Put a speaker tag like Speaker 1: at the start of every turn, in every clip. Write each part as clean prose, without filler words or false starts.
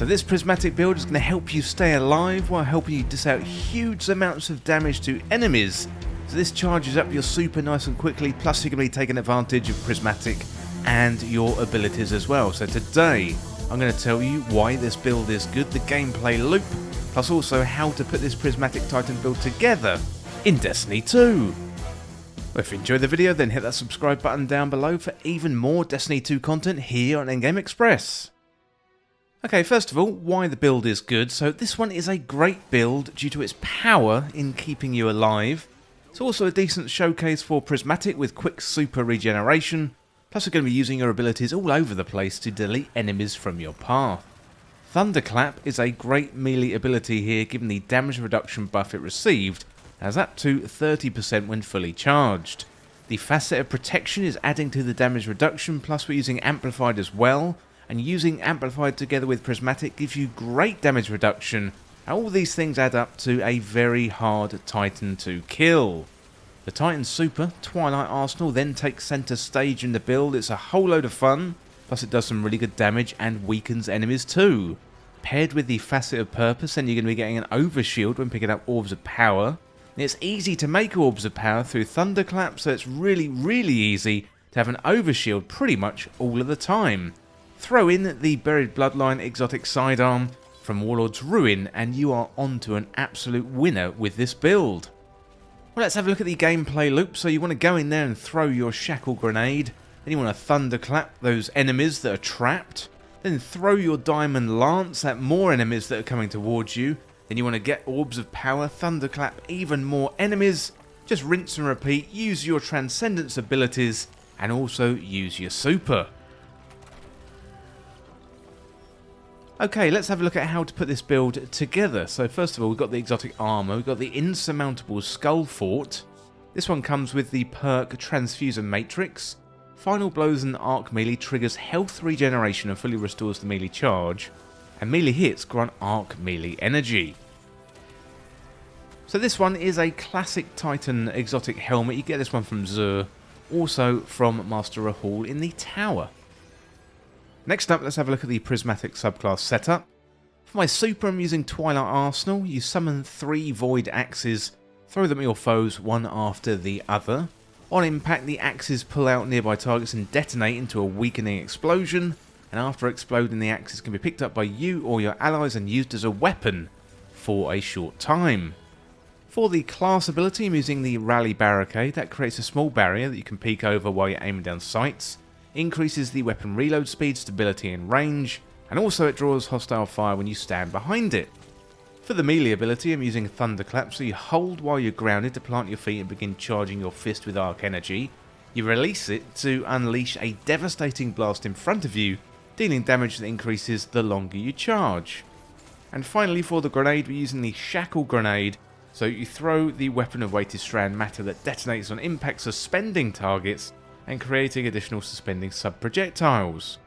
Speaker 1: So this prismatic build is going to help you stay alive while helping you dish out huge amounts of damage to enemies. So this charges up your super nice and quickly, plus you're going to be taking advantage of prismatic and your abilities as well. So today I'm going to tell you why this build is good, the gameplay loop, plus also how to put this Prismatic Titan build together in Destiny 2. If you enjoyed the video, then hit that subscribe button down below for even more Destiny 2 content here on Endgame Express. Okay, first of all, why the build is good. So this one is a great build due to its power in keeping you alive. It's also a decent showcase for Prismatic with quick super regeneration, plus you're going to be using your abilities all over the place to delete enemies from your path. Thunderclap is a great melee ability here given the damage reduction buff it received, as up to 30% when fully charged. The Facet of Protection is adding to the damage reduction, plus we're using Amplified as well, and using Amplified together with Prismatic gives you great damage reduction, and all these things add up to a very hard Titan to kill. The Titan Super, Twilight Arsenal, then takes centre stage in the build. It's a whole load of fun, plus it does some really good damage and weakens enemies too. Paired with the Facet of Purpose, then you're going to be getting an overshield when picking up Orbs of Power. And it's easy to make Orbs of Power through Thunderclap, so it's really easy to have an overshield pretty much all of the time. Throw in the Buried Bloodline exotic sidearm from Warlord's Ruin and you are onto an absolute winner with this build. Well, let's have a look at the gameplay loop. So you want to go in there and throw your Shackle Grenade, then you want to Thunderclap those enemies that are trapped, then throw your Diamond Lance at more enemies that are coming towards you, then you want to get Orbs of Power, Thunderclap even more enemies, just rinse and repeat, use your Transcendence abilities and also use your super. Okay, let's have a look at how to put this build together. So first of all, we've got the exotic armor, we've got the Insurmountable Skullfort. This one comes with the perk Transfuser Matrix. Final blows and arc melee triggers health regeneration and fully restores the melee charge. And melee hits grant arc melee energy. So this one is a classic Titan exotic helmet. You get this one from Zur, also from Master Rahul in the tower. Next up, let's have a look at the Prismatic subclass setup. For my super, I'm using Twilight Arsenal. You summon 3 Void Axes, throw them at your foes one after the other. On impact, the axes pull out nearby targets and detonate into a weakening explosion, and after exploding, the axes can be picked up by you or your allies and used as a weapon for a short time. For the class ability, I'm using the Rally Barricade. That creates a small barrier that you can peek over while you're aiming down sights. Increases the weapon reload speed, stability and range, and also it draws hostile fire when you stand behind it. For the melee ability, I'm using Thunderclap, so you hold while you're grounded to plant your feet and begin charging your fist with arc energy. You release it to unleash a devastating blast in front of you, dealing damage that increases the longer you charge. And finally, for the grenade, we're using the Shackle Grenade, so you throw the weapon of weighted strand matter that detonates on impact, suspending targets and creating additional suspending sub-projectiles.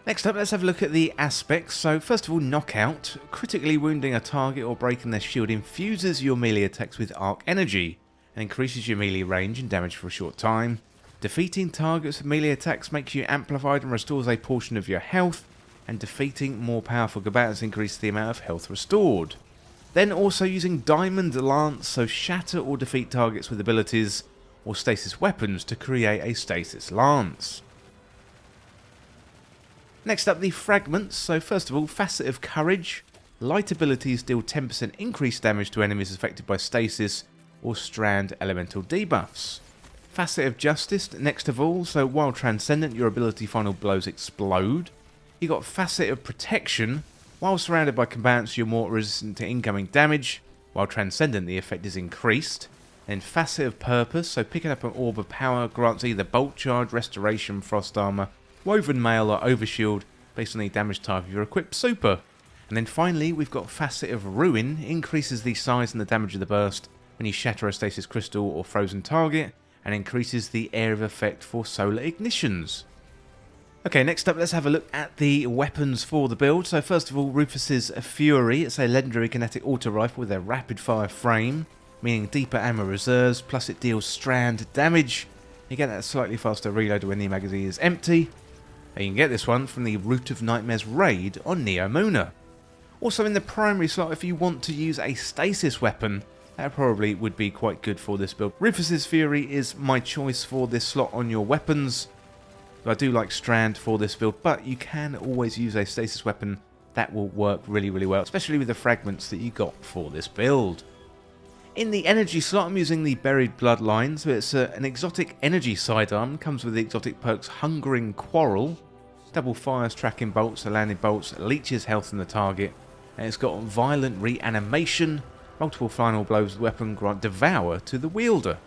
Speaker 1: Next up, let's have a look at the aspects. So first of all, Knockout. Critically wounding a target or breaking their shield infuses your melee attacks with arc energy and increases your melee range and damage for a short time. Defeating targets with melee attacks makes you amplified and restores a portion of your health, and defeating more powerful combatants increases the amount of health restored. Then also using Diamond Lance, so shatter or defeat targets with abilities or stasis weapons to create a stasis lance. Next up, the fragments. So first of all, Facet of Courage. Light abilities deal 10% increased damage to enemies affected by stasis or strand elemental debuffs. Facet of Justice next of all, so while transcendent your ability final blows explode. You got Facet of Protection. While surrounded by combatants, you're more resistant to incoming damage, while transcendent the effect is increased. And Facet of Purpose, so picking up an Orb of Power grants either Bolt Charge, Restoration, Frost Armor, Woven Mail or Overshield based on the damage type of your equipped super. And then finally we've got Facet of Ruin, increases the size and the damage of the burst when you shatter a stasis crystal or frozen target, and increases the area of effect for solar ignitions. Okay, next up let's have a look at the weapons for the build. So first of all, Rufus's Fury. It's a legendary kinetic auto rifle with a rapid fire frame, meaning deeper ammo reserves, plus it deals strand damage. You get that slightly faster reload when the magazine is empty. And you can get this one from the Root of Nightmares raid on Neomuna. Also in the primary slot, if you want to use a stasis weapon, that probably would be quite good for this build. Rufus's Fury is my choice for this slot on your weapons. I do like Strand for this build, but you can always use a stasis weapon. That will work really, really well, especially with the fragments that you got for this build. In the energy slot, I'm using the Buried Bloodline, so it's an exotic energy sidearm. Comes with the exotic perks Hungering Quarrel, double fires tracking bolts, landing bolts, leeches health in the target, and it's got violent reanimation, multiple final blows of the weapon grant Devour to the wielder.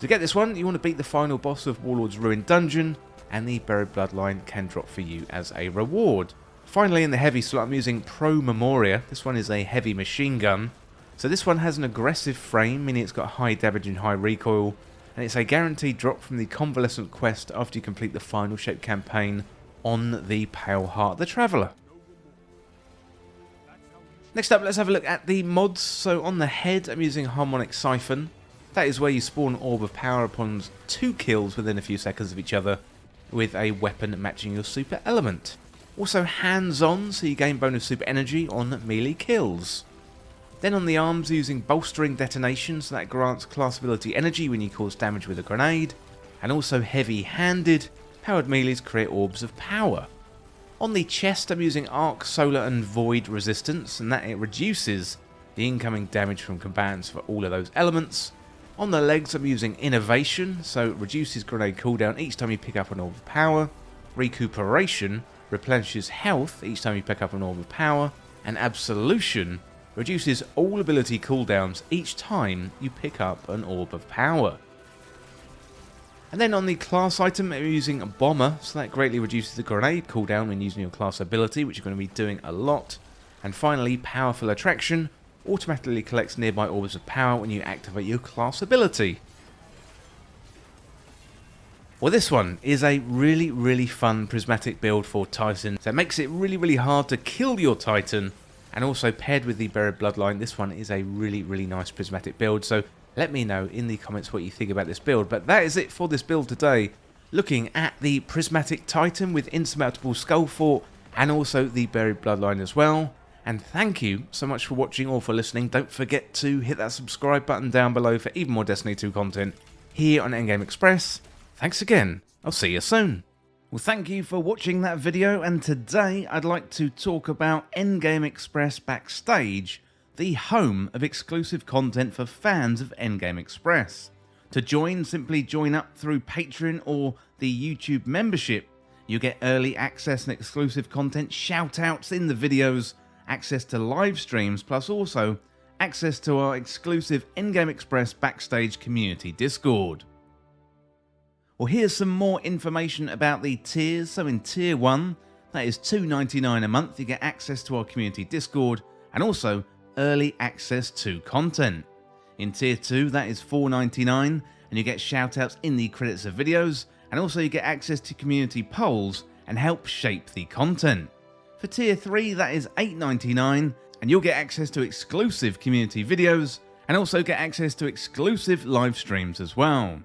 Speaker 1: To get this one, you want to beat the final boss of Warlord's Ruined Dungeon, and the Buried Bloodline can drop for you as a reward. Finally, in the heavy slot, I'm using Pro Memoria. This one is a heavy machine gun. So this one has an aggressive frame, meaning it's got high damage and high recoil, and it's a guaranteed drop from the Convalescent quest after you complete the Final Shape campaign on the Pale Heart the Traveller. Next up, let's have a look at the mods. So on the head, I'm using Harmonic Siphon. That is where you spawn an Orb of Power upon 2 kills within a few seconds of each other, with a weapon matching your super element. Also hands-on, so you gain bonus super energy on melee kills. Then on the arms, using Bolstering Detonation, so that grants class ability energy when you cause damage with a grenade, and also heavy-handed, powered melees create orbs of power. On the chest, I'm using Arc, Solar and Void Resistance, and that it reduces the incoming damage from combatants for all of those elements. On the legs, I'm using Innovation, so it reduces grenade cooldown each time you pick up an orb of power. Recuperation replenishes health each time you pick up an orb of power, and Absolution reduces all ability cooldowns each time you pick up an orb of power. And then on the class item, I'm using Bomber, so that greatly reduces the grenade cooldown when using your class ability, which you're going to be doing a lot. And finally, Powerful Attraction automatically collects nearby orbs of power when you activate your class ability. Well, this one is a really, really fun prismatic build for Titan. So it makes it really, really hard to kill your Titan. And also paired with the Buried Bloodline, this one is a really, really nice prismatic build. So let me know in the comments what you think about this build. But that is it for this build today. Looking at the Prismatic Titan with Insurmountable Skullfort and also the Buried Bloodline as well. And thank you so much for watching or for listening. Don't forget to hit that subscribe button down below for even more Destiny 2 content here on Endgame Express. Thanks again. I'll see you soon. Well, thank you for watching that video, and today I'd like to talk about Endgame Express Backstage, the home of exclusive content for fans of Endgame Express. To join, simply join up through Patreon or the YouTube membership. You get early access and exclusive content, shout-outs in the videos, access to live streams, plus also access to our exclusive Endgame Express Backstage community Discord. Well, here's some more information about the tiers. So in Tier 1, that is $2.99 a month, you get access to our community Discord and also early access to content. In Tier 2, that is $4.99 and you get shoutouts in the credits of videos, and also you get access to community polls and help shape the content. For Tier 3, that is $8.99 and you'll get access to exclusive community videos and also get access to exclusive live streams as well.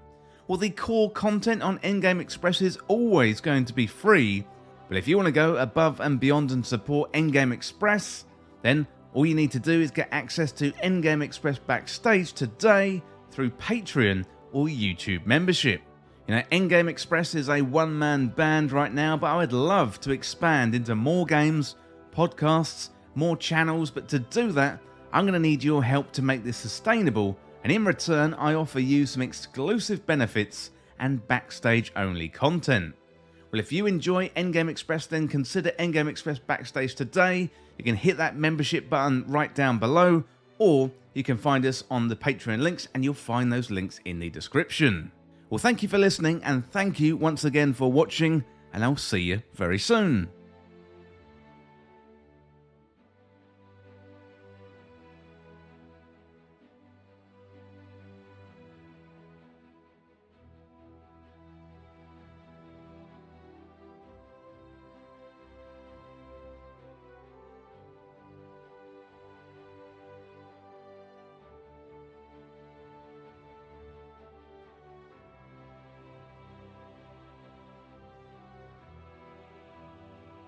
Speaker 1: Well, the core content on Endgame Express is always going to be free, but if you want to go above and beyond and support Endgame Express, then all you need to do is get access to Endgame Express Backstage today through Patreon or YouTube membership. You know, Endgame Express is a one-man band right now, but I would love to expand into more games, podcasts, more channels, but to do that, I'm going to need your help to make this sustainable. And in return, I offer you some exclusive benefits and backstage-only content. Well, if you enjoy Endgame Express, then consider Endgame Express Backstage today. You can hit that membership button right down below, or you can find us on the Patreon links, and you'll find those links in the description. Well, thank you for listening, and thank you once again for watching, and I'll see you very soon.